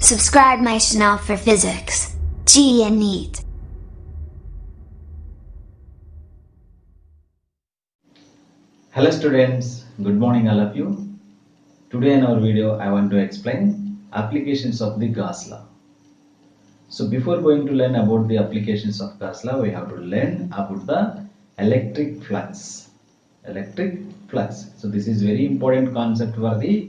Subscribe my channel for physics, G and NEET. Hello students, good morning all of you. Today in our video I want to explain applications of the Gauss law. So before going to learn about the applications of Gauss law, we have to learn about the electric flux. Electric flux. So this is very important concept for the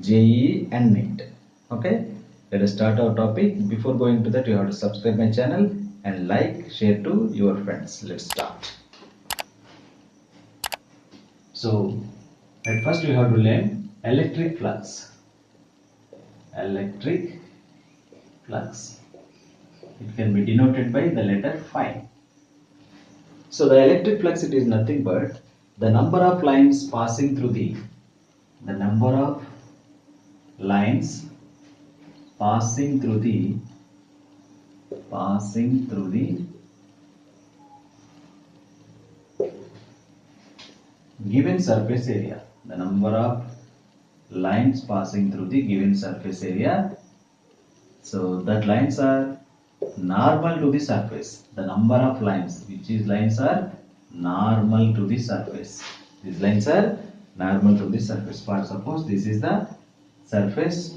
JEE and NEET. Okay, let us start our topic. Before going to that, you have to subscribe my channel and like, share to your friends. Let's start. So at first we have to learn electric flux. Electric flux. It can be denoted by the letter phi. So the electric flux, it is nothing but the number of lines passing through the passing through the given surface area. The number of lines passing through the given surface area. So that lines are normal to the surface. The number of lines, which is lines are normal to the surface. These lines are normal to the surface. For suppose this is the surface.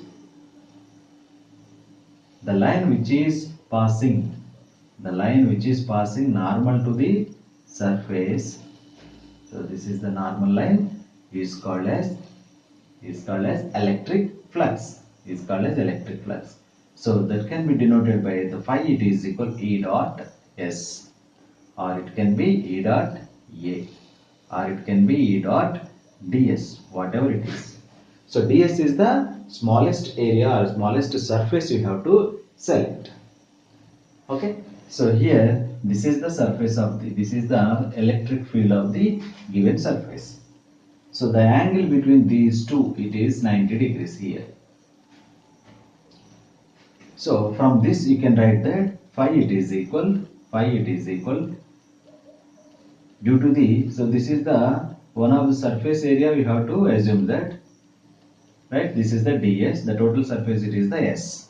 The line which is passing normal to the surface. So this is the normal line is called as electric flux. So that can be denoted by the phi. It is equal E dot S, or it can be E dot A, or it can be E dot ds, whatever it is. So ds is the smallest area or smallest surface you have to select. Okay. So here this is the surface of this is the electric field of the given surface. So the angle between these two, it is 90 degrees here. So from this you can write that phi it is equal due to the, so this is the one of the surface area, we have to assume that, right? This is the ds, the total surface, it is the s.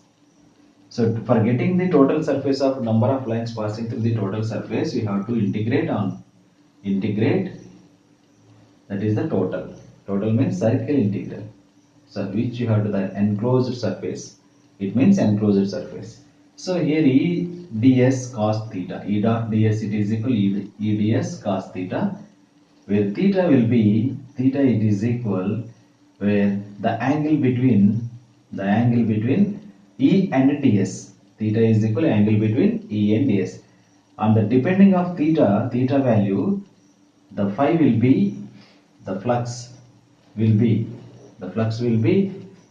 So for getting the total surface of number of lines passing through the total surface, we have to integrate, that is the total. Total means circle integral. So which you have to the enclosed surface. It means enclosed surface. So here E ds cos theta, E dot ds, it is equal E ds cos theta, where theta will be, it is equal, where the angle between E and ds, theta is equal angle between E and ds. On the depending of theta value, the phi will be, the flux will be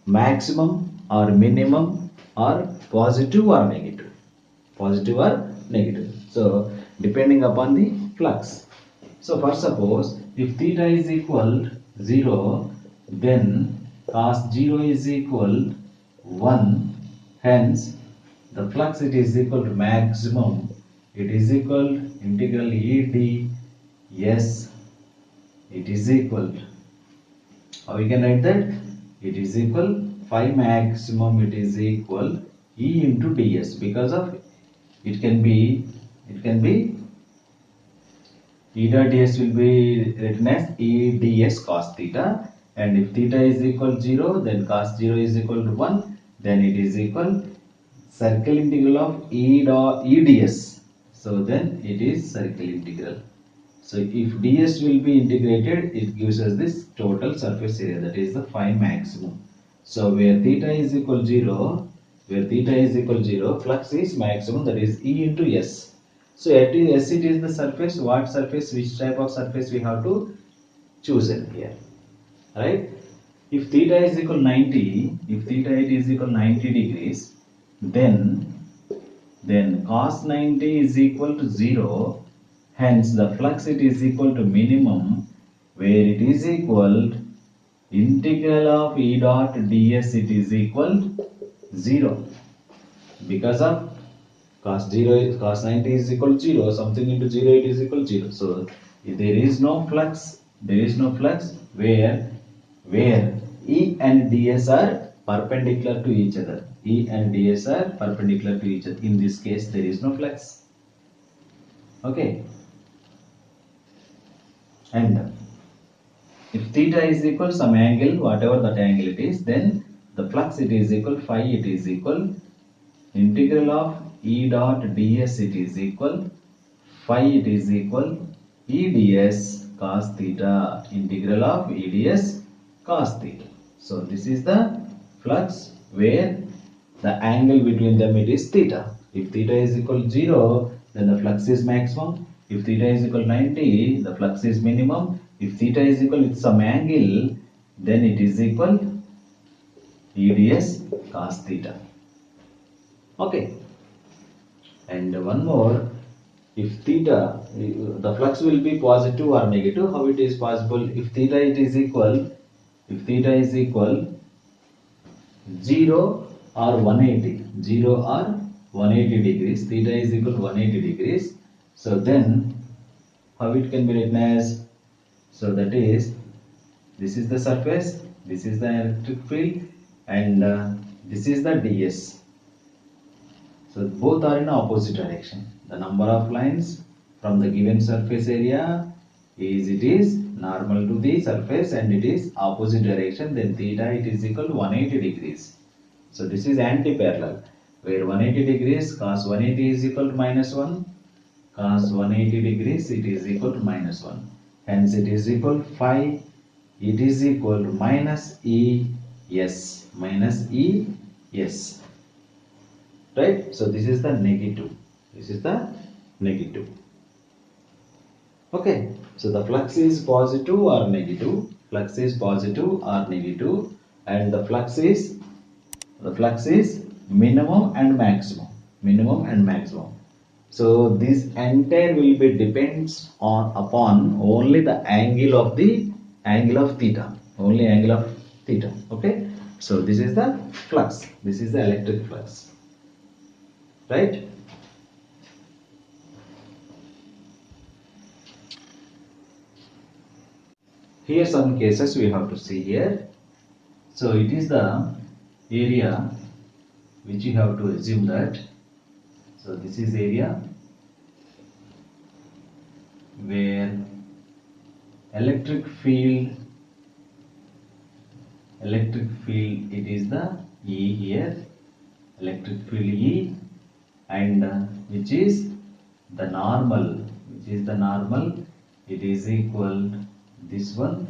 maximum or minimum or positive or negative. So depending upon the flux. So for suppose if theta is equal 0, then cos 0 is equal 1. Hence the flux, it is equal to maximum. It is equal integral E ds. It is equal, how we can write that? It is equal phi maximum, it is equal E into ds, because of it can be E dot ds will be written as E ds cos theta, and if theta is equal 0, then cos 0 is equal to 1, then it is equal circle integral of E ds. So then it is circle integral. So if ds will be integrated, it gives us this total surface area, that is the phi maximum. So where theta is equal 0, flux is maximum, that is E into S. So at S, it is the surface. What surface, which type of surface we have to choose in here, right? If theta is equal 90, degrees, then cos 90 is equal to 0. Hence the flux, it is equal to minimum, where it is equal integral of E dot ds, it is equal 0, because of cos 90 is equal to 0, something into 0, it is equal to 0. So if there is no flux where E and ds are perpendicular to each other. E and ds are perpendicular to each other. In this case, there is no flux. Okay. And if theta is equal some angle, whatever that angle it is, then the flux it is equal phi, it is equal integral of E dot ds, it is equal phi, it is equal E ds cos theta, integral of E ds cos theta. So this is the flux where the angle between them it is theta. If theta is equal 0, then the flux is maximum. If theta is equal 90, the flux is minimum. If theta is equal with some angle, then it is equal EDS cos theta. Okay. And one more, if theta, the flux will be positive or negative, how it is possible? If theta it is equal, if theta is equal 0 or 180, 0 or 180 degrees, theta is equal to 180 degrees. So then, how it can be written as? So that is, this is the surface, this is the electric field, and this is the ds. So both are in opposite direction. The number of lines from the given surface area is, it is normal to the surface and it is opposite direction. Then theta it is equal to 180 degrees. So this is anti-parallel, where 180 degrees cos 180 is equal to minus 1, cos 180 degrees it is equal to minus 1. Hence it is equal to phi, it is equal to minus E S, minus E S. Right? So this is the negative. This is the negative. Okay. So the flux is positive or negative. Flux is positive or negative, and the flux is minimum and maximum. Minimum and maximum. So this entire will be depends upon only the angle of theta. Only angle of theta. Okay. So this is the flux. This is the electric flux. Right? Here some cases we have to see here. So it is the area which you have to assume that. So this is area where electric field it is the E here, electric field E, and which is the normal, it is equal this one,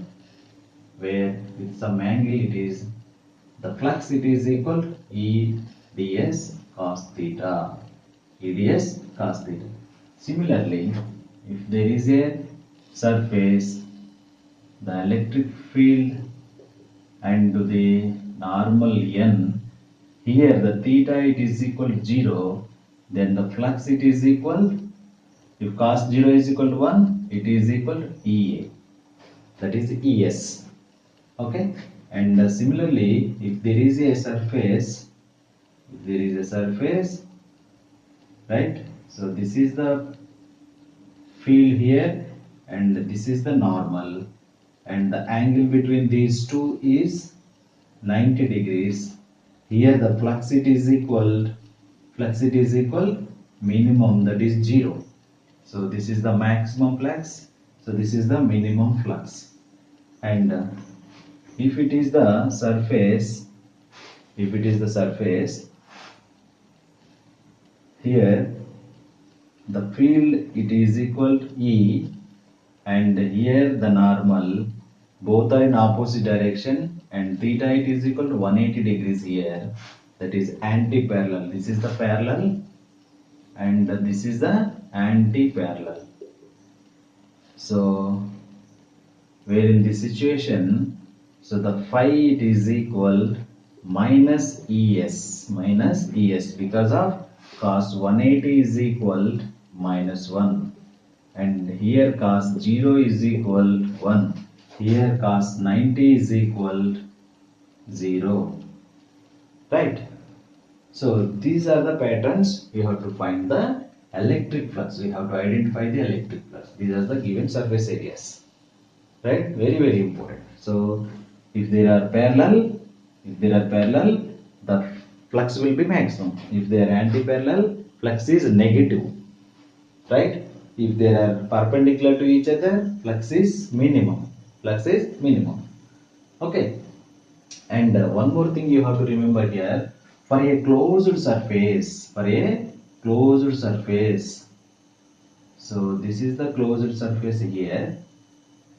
where with some angle it is the flux it is equal E ds cos theta, EDS cos theta. Similarly, if there is a surface, the electric field and to the normal n, here the theta it is equal to 0, then the flux it is equal, if cos 0 is equal to 1, it is equal to EA, that is ES. Okay. And similarly, if there is a surface, right? So this is the field here and this is the normal, and the angle between these two is 90 degrees. Here the flux it is equal minimum, that is 0. So this is the maximum flux. So this is the minimum flux. And if it is the surface, here the field it is equal to E, and here the normal, both are in opposite direction, and theta it is equal to 180 degrees here, that is anti-parallel. This is the parallel and this is the anti-parallel. So where in this situation, so the phi it is equal minus ES, because of cos 180 is equal minus 1, and here cos 0 is equal 1, here cos 90 is equal 0. Right? So these are the patterns. We have to find the electric flux. We have to identify the electric flux. These are the given surface areas. Right? Very, very important. So if there are parallel, the flux will be maximum. If they are anti-parallel, flux is negative, right? If they are perpendicular to each other, flux is minimum. Flux is minimum. Okay. And one more thing you have to remember here, for a closed surface, so this is the closed surface here.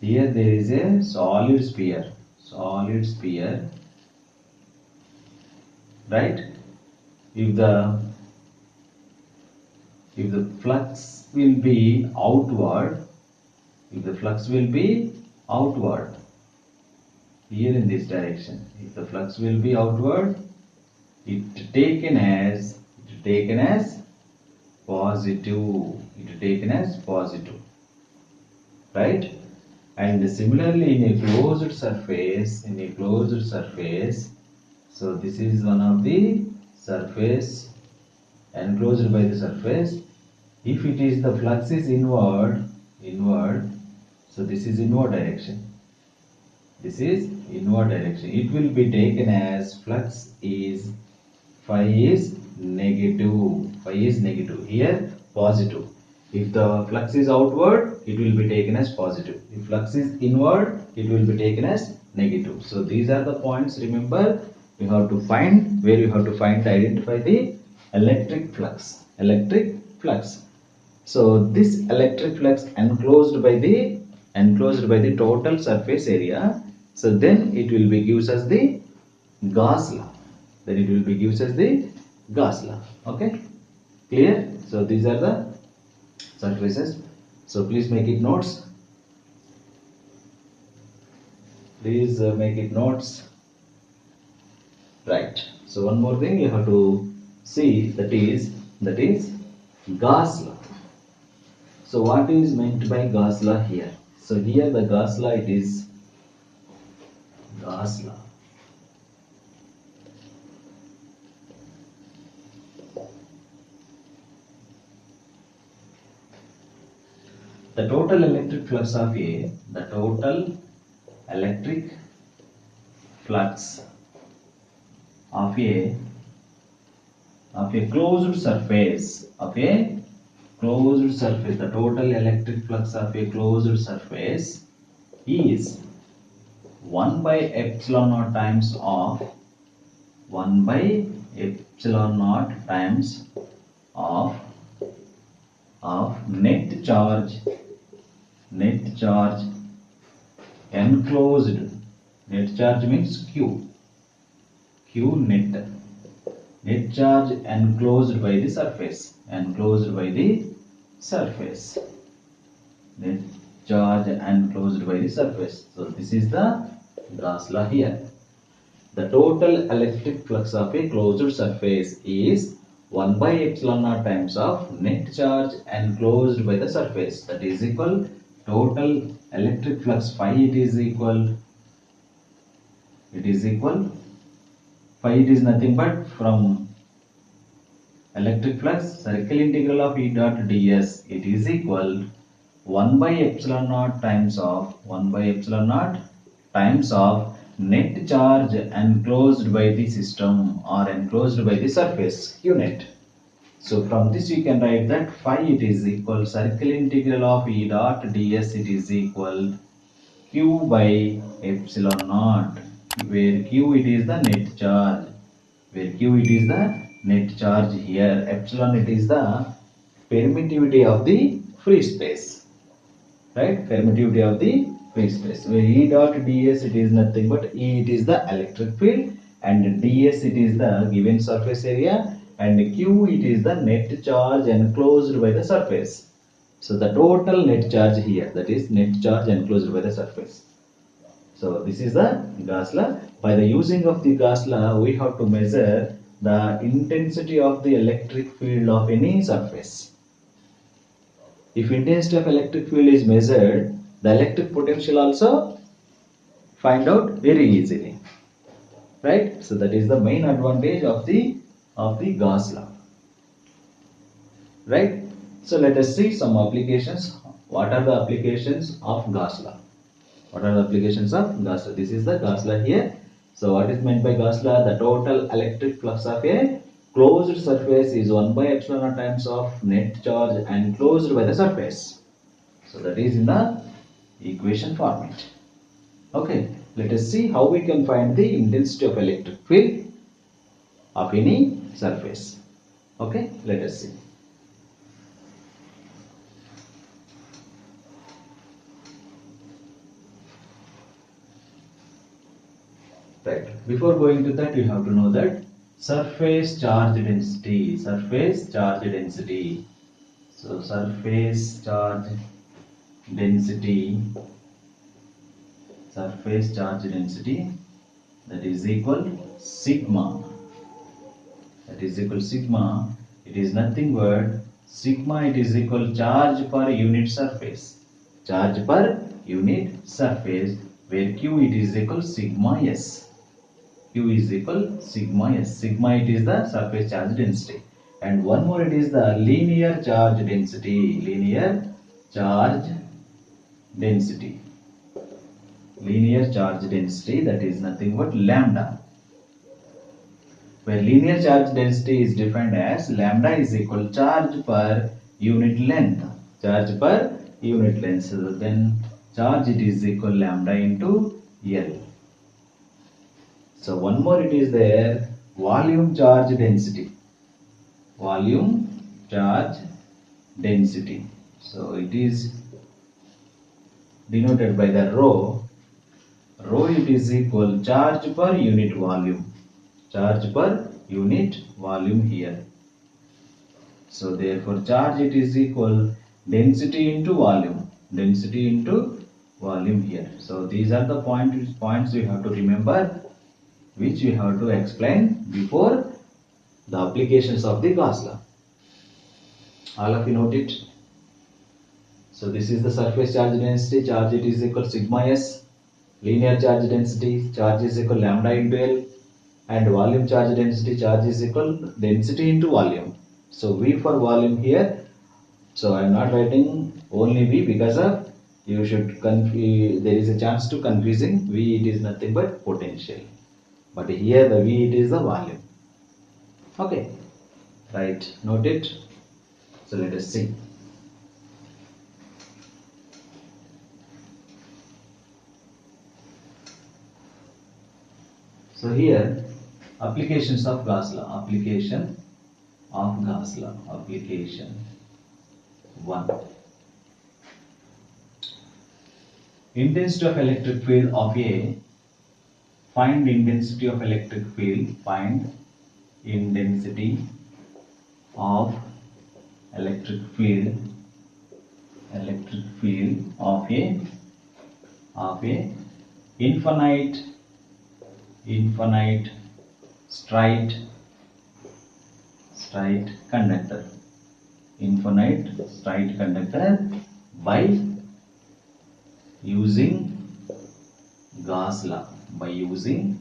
Here there is a solid sphere, right? If the flux will be outward, here in this direction, if the flux will be outward, it taken as positive, right? And similarly in a closed surface, so this is one of the surface enclosed by the surface. If it is the flux is inward, so this is inward direction. It will be taken as flux is phi is negative. Here positive. If the flux is outward, it will be taken as positive. If flux is inward, it will be taken as negative. So these are the points. Remember, you have to find identify the electric flux. So this electric flux enclosed by the total surface area. So then it will be gives us the Gauss law. Okay, clear? So these are the surfaces. So please make it notes. Right. So one more thing you have to see, that is Gauss law. So what is meant by Gauss law here? So here the Gauss law, it is Gauss law. The total electric flux of a closed surface, the total electric flux of a closed surface is 1 by epsilon naught times of net charge enclosed. Net charge means Q net. Net charge enclosed by the surface. Net charge enclosed by the surface. So this is the Gauss law here. The total electric flux of a closed surface is 1 by epsilon naught times of net charge enclosed by the surface. That is equal total electric flux phi. It is phi. It is nothing but from electric flux circle integral of E dot ds. It is equal 1 by epsilon naught times of net charge enclosed by the system or enclosed by the surface, Q net. So from this you can write that phi, it is equal circle integral of E dot ds. It is equal Q by epsilon naught, where Q it is the net charge. Here, epsilon it is the permittivity of the free space, right? Permittivity of the free space. Where E dot ds, it is nothing but E, it is the electric field, and ds it is the given surface area, and Q it is the net charge enclosed by the surface. So the total net charge here, that is net charge enclosed by the surface. So this is the Gauss law. By the using of the Gauss law, we have to measure the intensity of the electric field of any surface. If intensity of electric field is measured, the electric potential also find out very easily, right? So that is the main advantage of the Gauss law, right? So let us see some applications. What are the applications of Gauss law? This is the Gauss law here. So what is meant by Gauss law? The total electric flux of a closed surface is 1 by epsilon naught times of net charge enclosed by the surface. So that is in the equation format. Okay, let us see how we can find the intensity of electric field of any surface. Okay, let us see. Right. Before going to that, you have to know that surface charge density. Surface charge density. So surface charge density. Surface charge density, that is equal sigma. That is equal sigma. It is nothing but sigma. It is equal charge per unit surface. Charge per unit surface, where Q it is equal sigma S. Q is equal sigma S. Sigma it is the surface charge density. And one more, it is the linear charge density. Linear charge density. Linear charge density, that is nothing but lambda. Where linear charge density is defined as lambda is equal charge per unit length. Charge per unit length. So then charge it is equal lambda into L. So one more, it is there, volume charge density. Volume charge density. So it is denoted by the rho. Rho it is equal charge per unit volume. Charge per unit volume here. So therefore charge it is equal density into volume. Density into volume here. So these are the points you have to remember, which you have to explain before the applications of the Gauss law. All of you note it. So this is the surface charge density. Charge it is equal sigma S. Linear charge density. Charge is equal lambda into L. And volume charge density. Charge is equal density into volume. So V for volume here. So I am not writing only V because of you should there is a chance to confusing. V it is nothing but potential. But here the V it is the volume. Okay. Right. Note it. So let us see. So here applications of Gauss law. Application of Gauss law. Application 1. Intensity of electric field of a. Find intensity of electric field. Find intensity of electric field. Electric field of a infinite straight conductor. Infinite straight conductor by using Gauss law. By using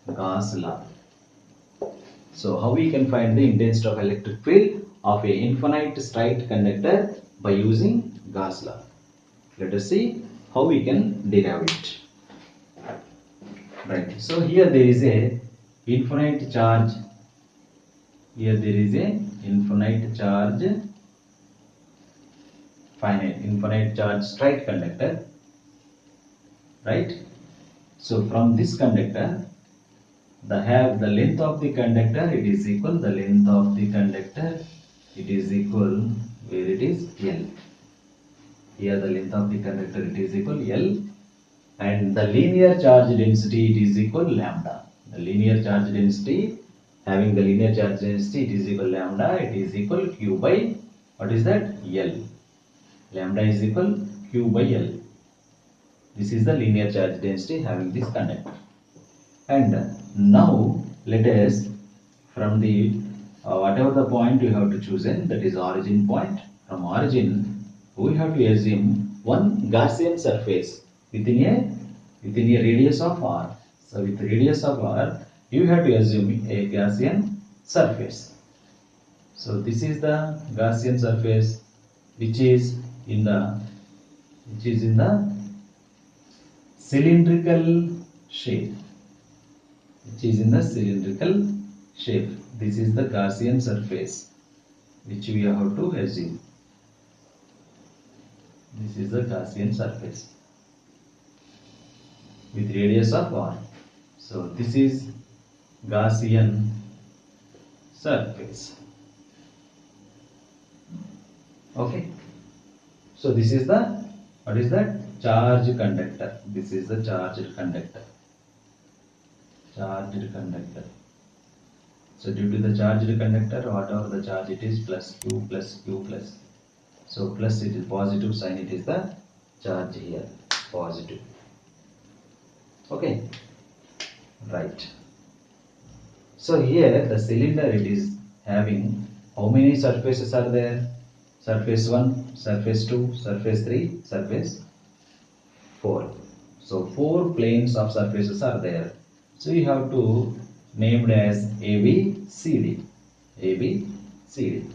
Gauss law. So how we can find the intensity of electric field of a infinite straight conductor by using Gauss law? Let us see how we can derive it. Right. So here there is a infinite charge. Here there is a infinite charge, infinite charge straight conductor. Right. So from this conductor, the length of the conductor it is equal. The length of the conductor it is equal where it is L. Here the length of the conductor it is equal L. And the linear charge density it is equal lambda. The linear charge density, having the linear charge density it is equal lambda, it is equal Q by, what is that? L. Lambda is equal Q by L. This is the linear charge density having this conductor. And now let us, from the whatever the point you have to choose in, that is origin point. From origin we have to assume one Gaussian surface within a radius of R. So with radius of R, you have to assume a Gaussian surface. So this is the Gaussian surface which is in the cylindrical shape. which is in the cylindrical shape. This is the Gaussian surface which we have to assume. This is the Gaussian surface with radius of r. So this is Gaussian surface. Okay. So this is the, what is that? Charge conductor. This is the charged conductor. Charged conductor. So due to the charged conductor, whatever the charge it is, plus Q plus Q plus. So plus it is positive sign, it is the charge here, positive. Okay, right. So here the cylinder, it is having how many surfaces are there? Surface 1, surface 2, surface 3, surface 4. So 4 planes of surfaces are there. So you have to named as AB, CD. AB, CD.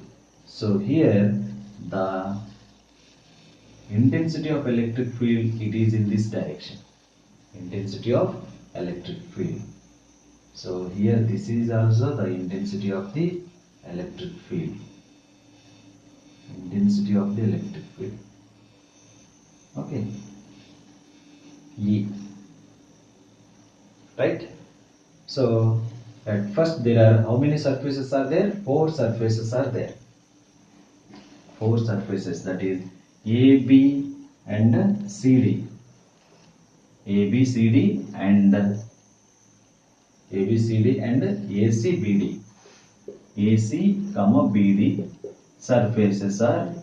So here the intensity of electric field, it is in this direction. Intensity of electric field. So here this is also the intensity of the electric field. Intensity of the electric field. Okay. E. Right. So at first there are how many surfaces are there? 4 surfaces are there. 4 surfaces, that is AB and CD. AB, CD and ABCD and ACBD. AC, comma BD surfaces are,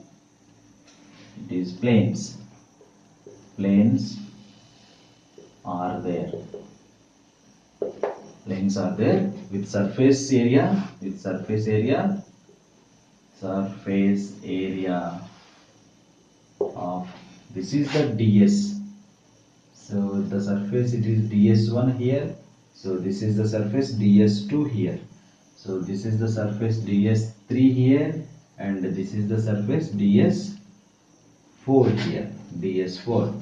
it is planes. Planes are there. Planes are there with surface area, surface area of, this is the DS. So the surface, it is DS1 here. So this is the surface DS2 here. So this is the surface DS3 here, and this is the surface DS4 here. DS4.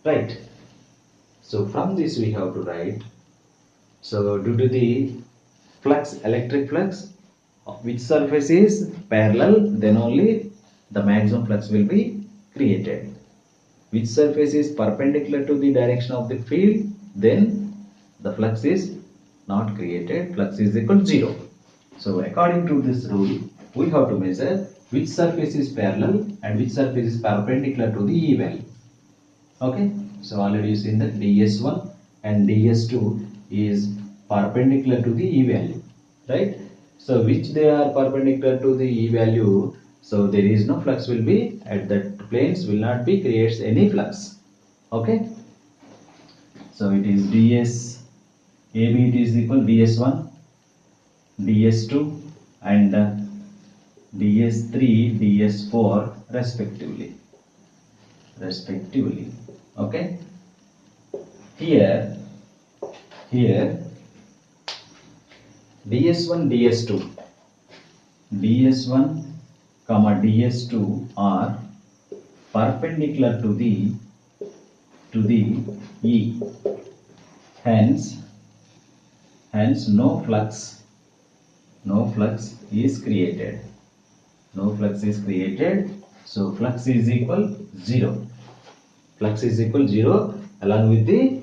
Right. So from this we have to write. So due to the flux, electric flux, which surface is parallel, then only the maximum flux will be created. Which surface is perpendicular to the direction of the field, then the flux is not created. Flux is equal to 0. So according to this rule, we have to measure which surface is parallel and which surface is perpendicular to the E value. Okay. So already you seen that DS1 and DS2 is perpendicular to the E value, right? So which they are perpendicular to the E value, so there is no flux will be at that planes, will not be creates any flux. Okay. So it is DS AB, it is equal DS1, DS2 and DS3, DS4 respectively. Okay. Here DS1, DS1 comma DS2 are perpendicular to the E. Hence no flux is created. So flux is equal 0. Along with the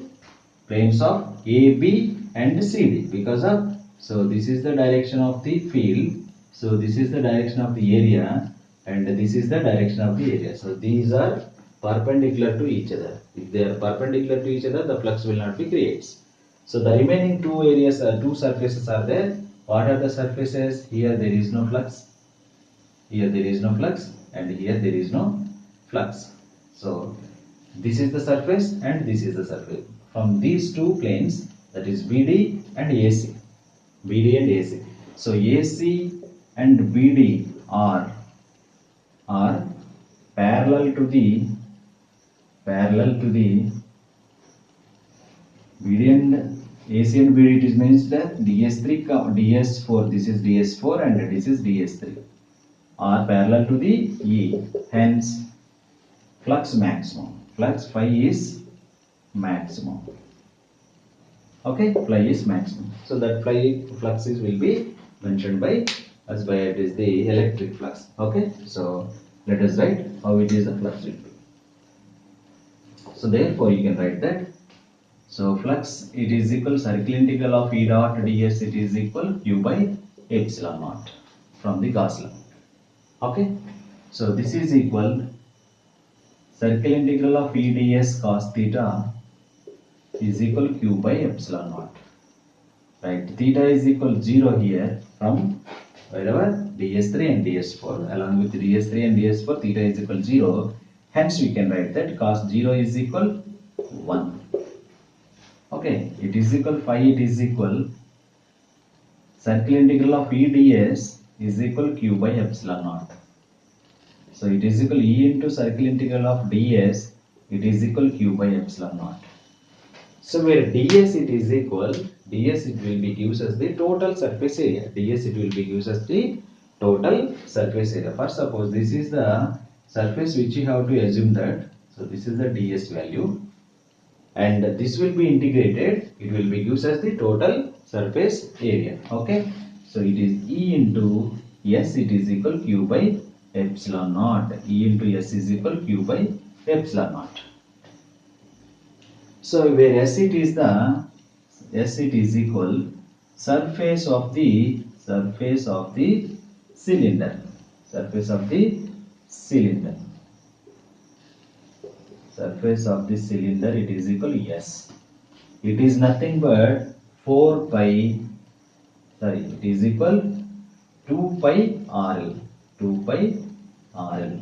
planes of A, B and CD, because of, so this is the direction of the field, so this is the direction of the area, and this is the direction of the area. So these are perpendicular to each other. If they are perpendicular to each other, the flux will not be created. So the remaining two surfaces are there. What are the surfaces? Here there is no flux, and here there is no flux. So this is the surface and this is the surface. From these two planes, that is BD and AC. So AC and BD are parallel to the BD and AC and BD. It is means that DS3, DS4, this is DS4 and this is DS3 are parallel to the E. Hence flux maximum. Flux phi is maximum. Okay, phi is maximum. So that phi flux is will be mentioned by as by it is the electric flux. Okay, so let us write how it is the flux will be. So therefore you can write that. So flux it is equal circle integral of E dot ds, it is equal q by epsilon naught from the Gauss law. Okay, so this is equal circle integral of E ds cos theta is equal q by epsilon naught. Right, theta is equal 0 here from wherever ds3 and ds4. Along with ds3 and ds4, theta is equal 0. Hence we can write that cos 0 is equal 1. Okay, it is equal phi, it is equal circle integral of E ds is equal q by epsilon naught. So it is equal E into circle integral of ds, it is equal q by epsilon naught. So where ds it is equal, ds it will be gives us the total surface area. ds it will be gives us the total surface area. First suppose this is the surface which you have to assume that. So this is the ds value. And this will be integrated, it will be gives us the total surface area. Okay, so it is E into S, it is equal q by epsilon naught. E into S is equal q by epsilon naught. So where S it is equal surface of the cylinder, surface of the cylinder. Surface of the cylinder it is equal S. It is nothing but 4 pi, sorry, it is equal 2 pi RL. 2 pi RL.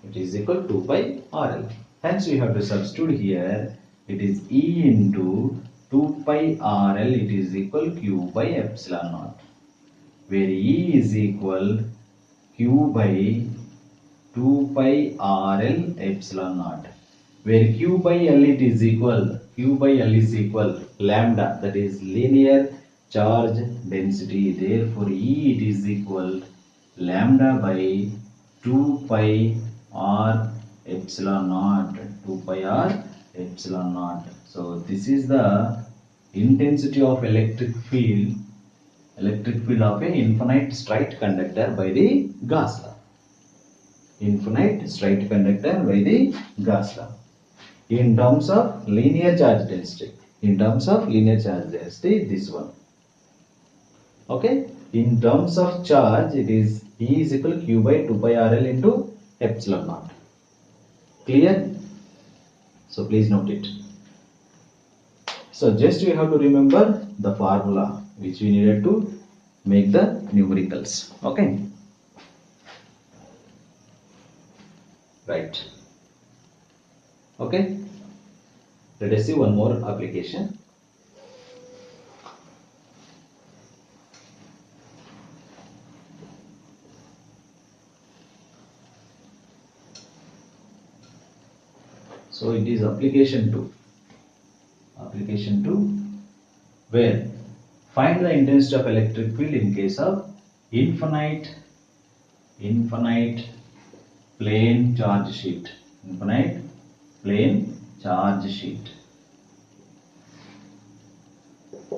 It is equal 2 pi RL. Hence we have to substitute here. It is E into 2 pi RL. It is equal Q by epsilon naught. Where E is equal Q by 2 pi RL epsilon naught. Where Q by L it is equal, Q by L is equal lambda, that is linear charge density. Therefore E it is equal lambda by 2 pi R epsilon naught. 2 pi R epsilon naught. So this is the intensity of electric field of an infinite straight conductor by the Gauss law. Infinite straight conductor by the Gauss law. In terms of linear charge density. In terms of linear charge density, this one. Okay. In terms of charge, it is E is equal Q by 2 pi RL into epsilon naught. Clear? So please note it. So just we have to remember the formula which we needed to make the numericals. Okay. Right. Okay. Let us see one more application. So it is application 2. Application 2, where find the intensity of electric field in case of infinite plane charge sheet. Infinite plane charge sheet.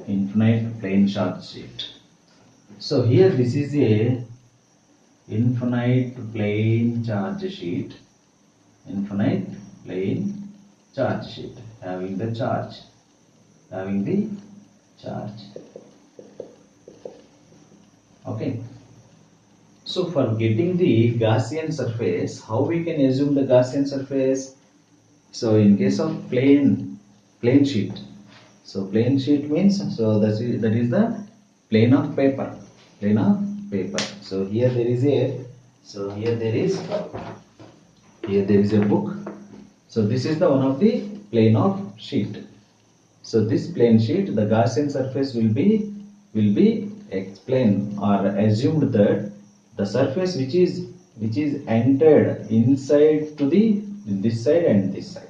Infinite plane charge sheet. So here this is a infinite plane charge sheet. Infinite plane charge sheet having the charge. Okay. So for getting the Gaussian surface, how we can assume the Gaussian surface? So in case of plane sheet. So plane sheet means, so that is the plane of paper. So here there is a book. So this is the one of the plane of sheet. So this plane sheet, the Gaussian surface will be explained or assumed that the surface which is entered inside to this side and this side,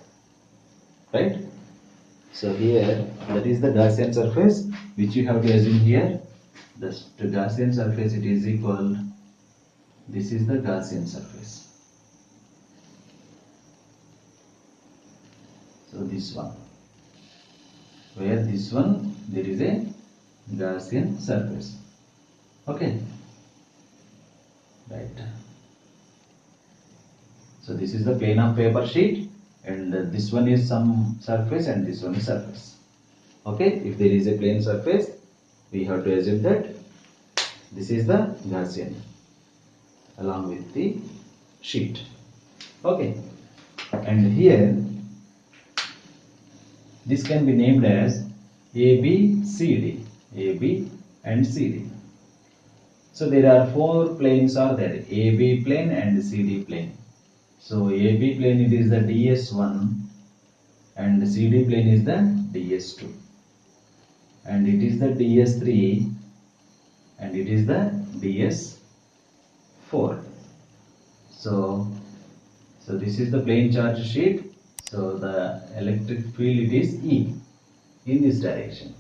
right? So here that is the Gaussian surface which you have to assume here. The Gaussian surface it is equal. This is the Gaussian surface. So this one. where this one there is a Gaussian surface. Okay, right. So this is the plane of paper sheet, and this one is some surface and this one is surface. Okay, if there is a plane surface, we have to assume that this is the Gaussian along with the sheet. Okay, and here this can be named as ABCD, AB and CD. So there are four planes are there, AB plane and CD plane. So AB plane it is the DS1 and CD plane is the DS2 and it is the DS3 and it is the DS4. So this is the plane charge sheet. So the electric field it is E in this direction.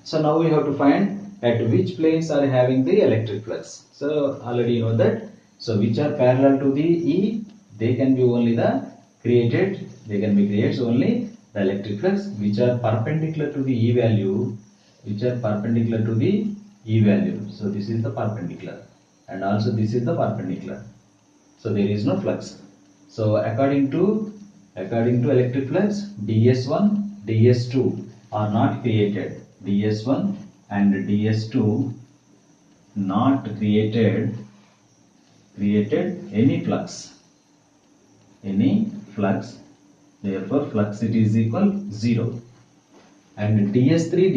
So now we have to find at which planes are having the electric flux. So already you know that. So which are parallel to the E, they can be only the created, they can be created only the electric flux. Which are perpendicular to the E value, which are perpendicular to the E value. So this is the perpendicular and also this is the perpendicular. So there is no flux. So according to electric flux, DS1, DS2 are not created. DS1 and DS2 not created any flux. Therefore flux it is equal 0. And DS3,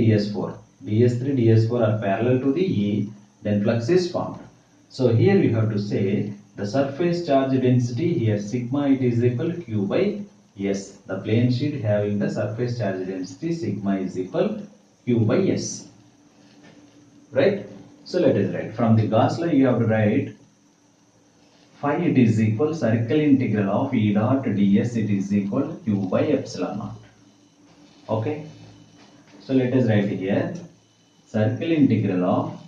DS4 are parallel to the E, then flux is formed. So here we have to say the surface charge density here sigma it is equal Q by S. The plane sheet having the surface charge density sigma is equal Q by S. Right? So let us write. From the Gauss law you have to write phi it is equal circle integral of E dot ds it is equal Q by epsilon naught. Okay. So let us write here circle integral of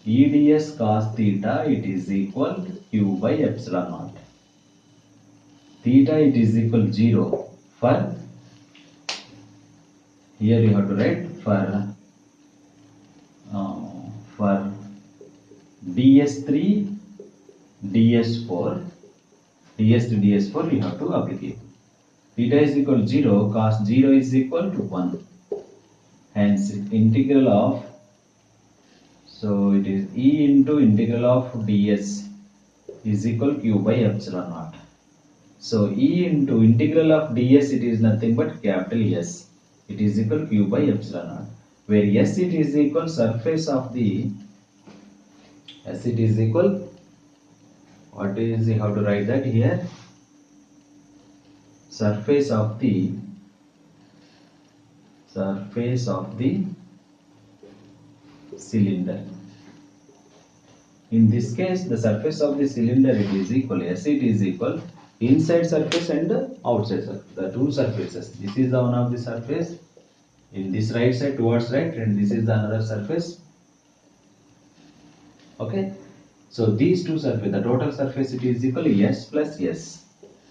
E ds cos theta it is equal Q by epsilon naught. Theta it is equal 0 for, here you have to write for ds3, ds4, ds to ds4 we have to apply. Theta is equal to 0, cos 0 is equal to 1. Hence integral of, so it is E into integral of ds is equal Q by epsilon naught. So E into integral of ds it is nothing but capital S. It is equal Q by epsilon naught. Where S it is equal surface of the, S it is equal, what is, you have to write that here, surface of the cylinder. In this case the surface of the cylinder it is equal, S it is equal inside surface and outside surface, the two surfaces. This is the one of the surface in this right side towards right and this is the another surface. Okay, so these two surface, the total surface it is equal S plus S,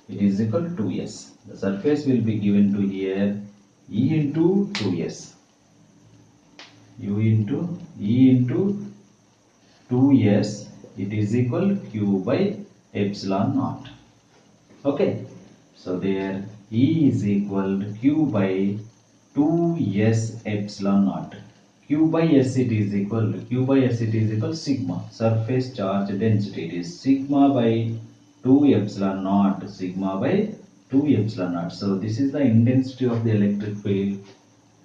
it is equal to 2S. The surface will be given to here E into 2S, U into E into 2S, it is equal Q by epsilon naught. Okay, so there E is equal to Q by 2S epsilon naught. Q by S it is equal sigma, surface charge density. It is sigma by 2 epsilon naught, sigma by 2 epsilon naught. So this is the intensity of the electric field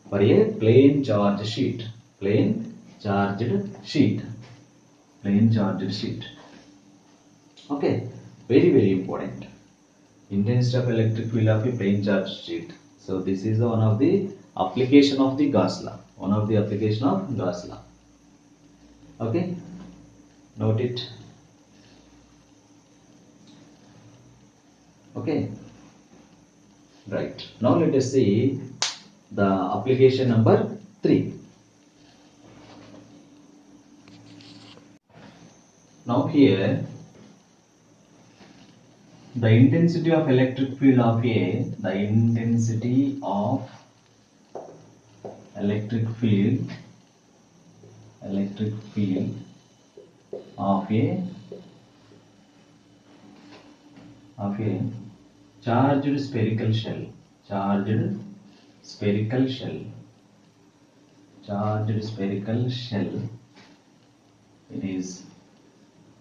for a plane charged sheet. Plane charged sheet. Okay, very important. Intensity of electric field of a plane charged sheet. So this is the one of the application of the Gauss law. Okay, note it. Okay, right. Now let us see the application number 3. Now here the intensity of electric field of a, the intensity of electric field of a charged spherical shell. It is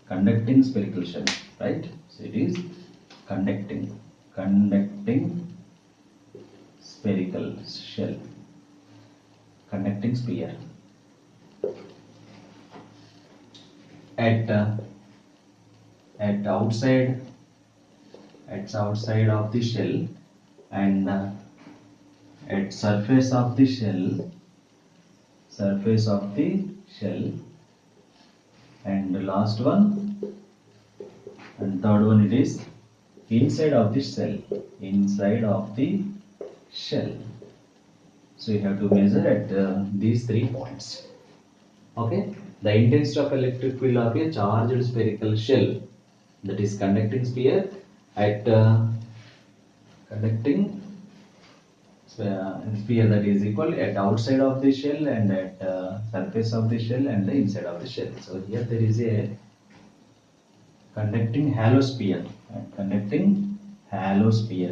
conducting spherical shell, right? So it is conducting spherical shell, conducting sphere at outside of the shell and at surface of the shell, and the last one and third one, it is inside of the shell. So you have to measure at these 3 points. Okay, the intensity of electric field of a charged spherical shell, that is conducting sphere, at conducting sphere, that is equal at outside of the shell and at surface of the shell and the inside of the shell. So here there is a conducting halo sphere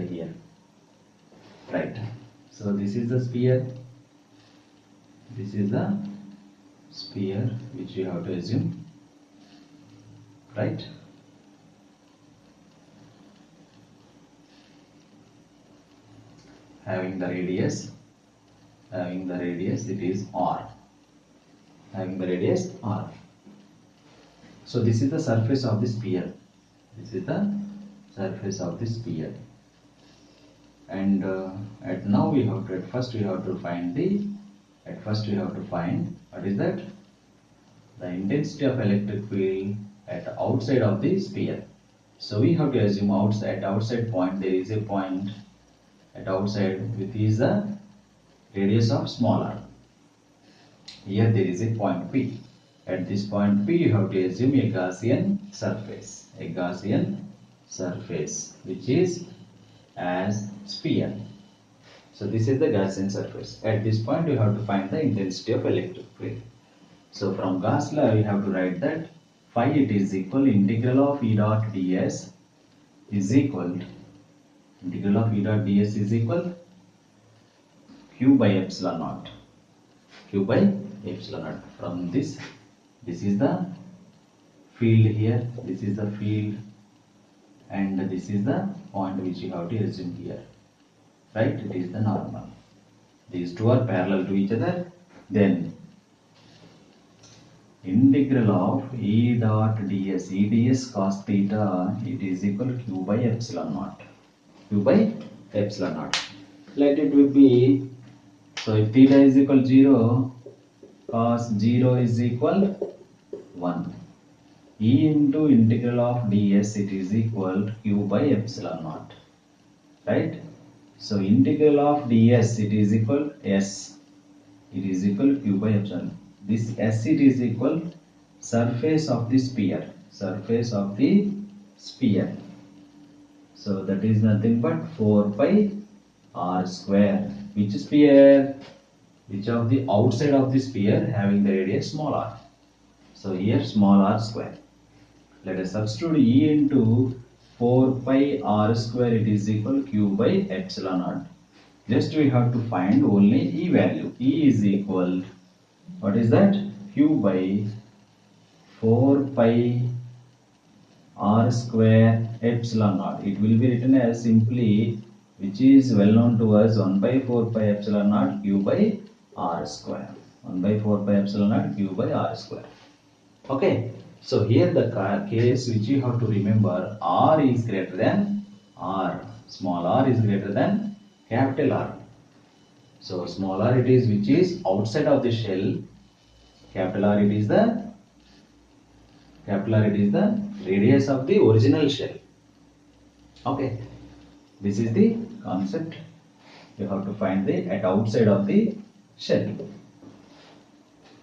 here, right? So this is the sphere, which you have to assume, right? Having the radius, it is r. So this is the surface of the sphere. And at now we have to first find what is that? The intensity of electric field at outside of the sphere. So we have to assume at outside point there is a point at outside which is the radius of small r. Here there is a point P. At this point P you have to assume a Gaussian surface which is as sphere. So this is the Gaussian surface. At this point you have to find the intensity of electric field. So from Gauss law you have to write that phi it is equal integral of E dot ds is equal Q by epsilon naught. From this is the field here, this is the field, and this is the point which you have to assume here, right? It is the normal. These two are parallel to each other. Then integral of E dot ds cos theta, it is equal to Q by epsilon naught. Let it be, so if theta is equal 0, cos 0 is equal 1. E into integral of ds, it is equal to Q by epsilon naught, right? So integral of ds, it is equal S, it is equal to Q by epsilon. This S, it is equal surface of the sphere. So that is nothing but 4 pi r square. Which sphere? Which of the outside of the sphere having the radius small r? So here small r square. Let us substitute E into 4 pi r square, it is equal to Q by epsilon naught. Just we have to find only E value. E is equal, what is that? Q by 4 pi r square epsilon naught. It will be written as simply, which is well known to us, 1 by 4 pi epsilon naught Q by r square. 1 by 4 pi epsilon naught Q by r square. Okay. So here the case which you have to remember, r is greater than r. Small r is greater than capital R. So small r it is which is outside of the shell. Capital R it is the radius of the original shell. Okay. This is the concept. You have to find the at outside of the shell.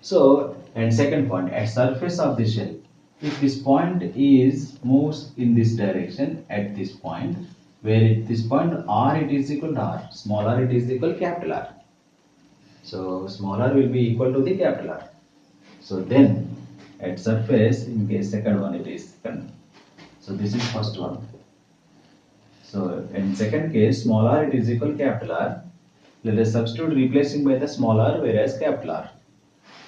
So, and second point, at surface of the shell, if this point is moves in this direction at this point, where at this point r it is equal to r, small r it is equal to capital R. So small r will be equal to the capital R. So then at surface, in case second one it is second. So this is first one. So in second case, small r it is equal capital R. Let us substitute replacing by the small r whereas capital R.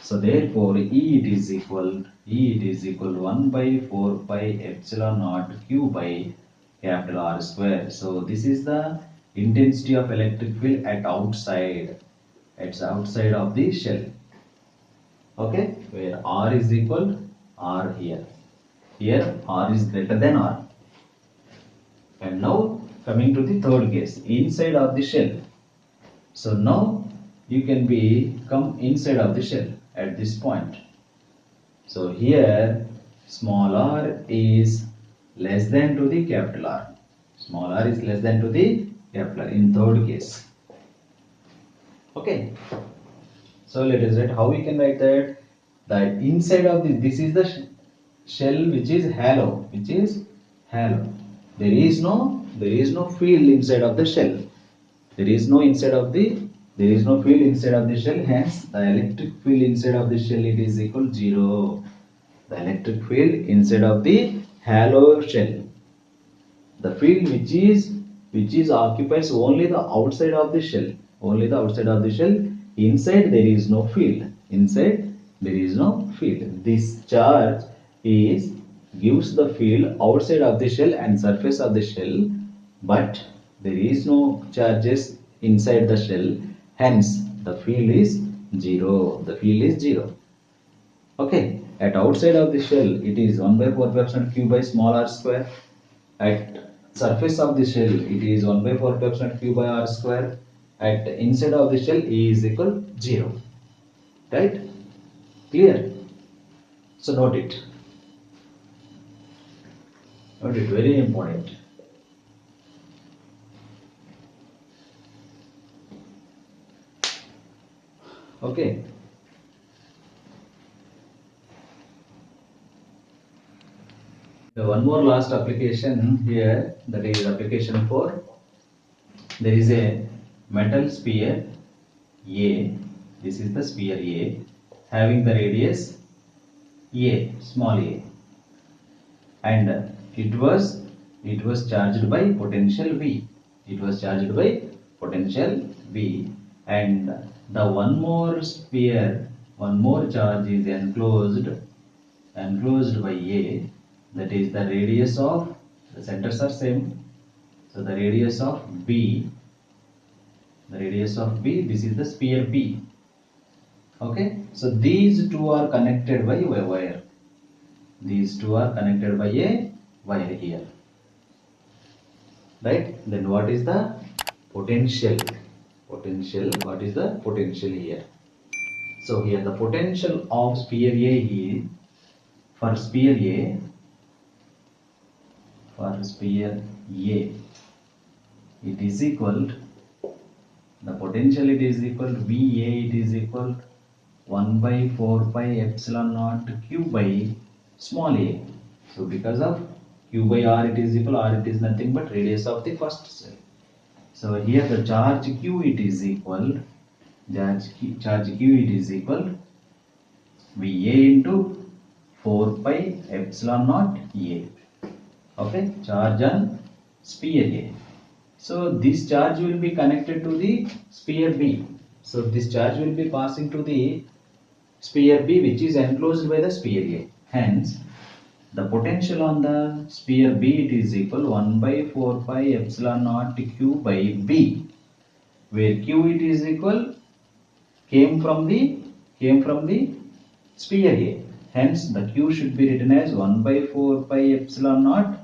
So therefore E it is equal 1 by 4 pi epsilon naught q by capital R square. So this is the intensity of electric field at outside of the shell. Okay, where R is equal R here. Here R is greater than R. And now coming to the third case, inside of the shell. So now you can come inside of the shell at this point. So here small r is less than to the capital R. Small r is less than to the capital R in third case. Okay. So let us write how we can write that. That inside of this is the shell which is hollow. There is no field inside of the shell. There is no field inside of the shell. Hence, the electric field inside of the shell it is equal 0. The electric field inside of the hollow shell. The field which occupies only the outside of the shell. Only the outside of the shell. Inside there is no field. This charge gives the field outside of the shell and surface of the shell, but there is no charges inside the shell. Hence, the field is 0. Okay. At outside of the shell, it is 1 by 4 pi epsilon q by small r square. At surface of the shell, it is 1 by 4 pi epsilon q by r square. At inside of the shell, E is equal 0. Right? Clear? So note it. Very important. Okay. The one more last application here, that is application 4. There is a metal sphere A. This is the sphere A having the radius A, small a, and it was charged by potential V. And the one more charge is enclosed by A. That is the radius of, the centers are same. So the radius of B, this is the sphere B. Okay, so these two are connected by a wire. Here. Right? Then what is the potential? What is the potential here? So here the potential of sphere A is, for sphere A, it is equal, the potential it is equal to VA, it is equal 1 by 4 pi epsilon naught q by small a. So because of q by r it is equal, r it is nothing but radius of the first cell. So here the charge q it is equal, VA into 4 pi epsilon naught a. Okay, charge on sphere A. So this charge will be connected to the sphere B. So this charge will be passing to the sphere B, which is enclosed by the sphere A. Hence, the potential on the sphere B it is equal 1 by 4 pi epsilon naught q by B, where q it is equal came from the sphere A. Hence, the q should be written as 1 by 4 pi epsilon naught.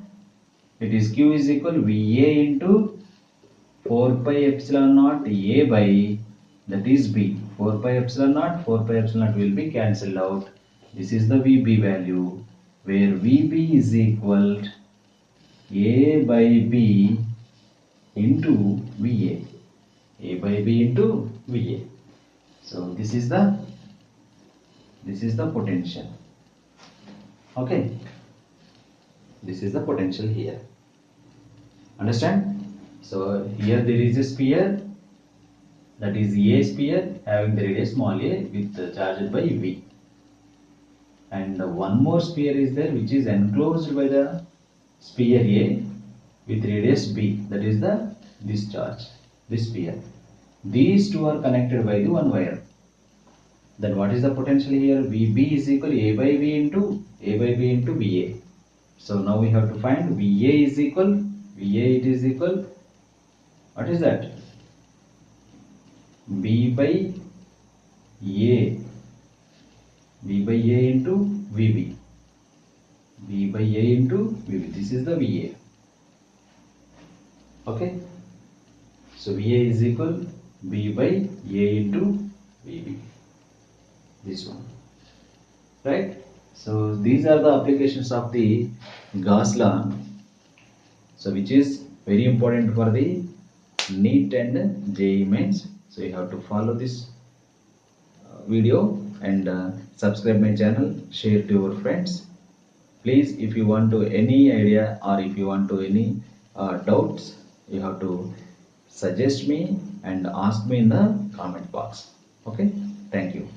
It is q is equal VA into 4 pi epsilon naught A by, that is B. 4 pi epsilon naught will be cancelled out. This is the VB value, where VB is equal A by B into VA. So this is the potential. Okay. This is the potential here. Understand? So here there is a sphere. that is A sphere having the radius small a with charged by V. And one more sphere is there which is enclosed by the sphere A with radius B, that is this charge, this sphere. These two are connected by the one wire. Then what is the potential here? VB is equal A by V into VA. So now we have to find VA is equal, it is equal, what is that? B by A into VB. B by A into VB. This is the VA. Okay. So VA is equal B by A into VB. This one. Right? So these are the applications of the Gauss law. So which is very important for the NEET and JEE mains. So you have to follow this video and subscribe my channel, share to your friends. Please, if you want to any idea or if you want to any doubts, you have to suggest me and ask me in the comment box. Okay, thank you.